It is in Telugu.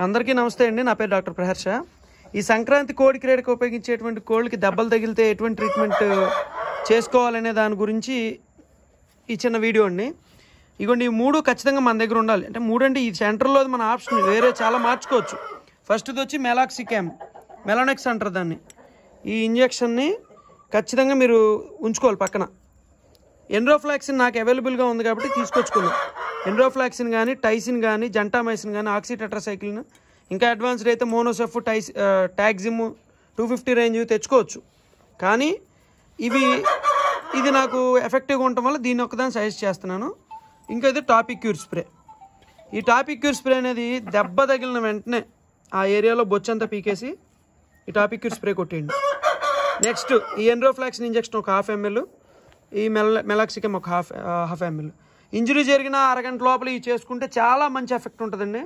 అందరికీ నమస్తే అండి. నా పేరు డాక్టర్ ప్రహర్ష. ఈ సంక్రాంతి కోడి క్రీడకు ఉపయోగించేటువంటి కోళ్ళకి దెబ్బలు తగిలితే ఎటువంటి ట్రీట్మెంట్ చేసుకోవాలనే దాని గురించి ఈ చిన్న వీడియో అండి. ఇగోండి, ఈ 3 ఖచ్చితంగా మన దగ్గర ఉండాలి. అంటే 3 అంటే ఈ సెంటర్లో మన ఆప్షన్ వేరే చాలా మార్చుకోవచ్చు. ఫస్ట్ది వచ్చి మెలాక్సికామ్, మెలానెక్స్ అంటారు దాన్ని. ఈ ఇంజెక్షన్ని ఖచ్చితంగా మీరు ఉంచుకోవాలి పక్కన. ఎండ్రోఫ్లాక్సిన్ నాకు అవైలబుల్గా ఉంది కాబట్టి తీసుకొచ్చుకున్నాను. ఎండ్రోఫ్లాక్సిన్ కానీ, టైసిన్ కానీ, జంటామైసిన్ కానీ, ఆక్సిటెట్రాసైక్లిన్, ఇంకా అడ్వాన్స్డ్ అయితే మోనోసెఫ్, టాక్సిమ్ 250 రేంజ్ తెచ్చుకోవచ్చు. కానీ ఇది నాకు ఎఫెక్టివ్గా ఉండటం వల్ల దీన్ని ఒకదాన్ని సజెస్ట్ చేస్తున్నాను. ఇంకా ఇది టాపిక్ క్యూర్ స్ప్రే. ఈ టాపిక్ క్యూర్ స్ప్రే అనేది దెబ్బ తగిలిన వెంటనే ఆ ఏరియాలో బొచ్చంతా పీకేసి ఈ టాపిక్ క్యూర్ స్ప్రే కొట్టేయండి. నెక్స్ట్ ఈ ఎండ్రోఫ్లాక్సిన్ ఇంజెక్షన్ ఒక 1/2 ml, ఈ మెలాక్సికమ్ ఒక హాఫ్ ml. ఇంజరీ జరిగిన అరగంట లోపల ఇవి చేసుకుంటే చాలా మంచి ఎఫెక్ట్ ఉంటుందండి.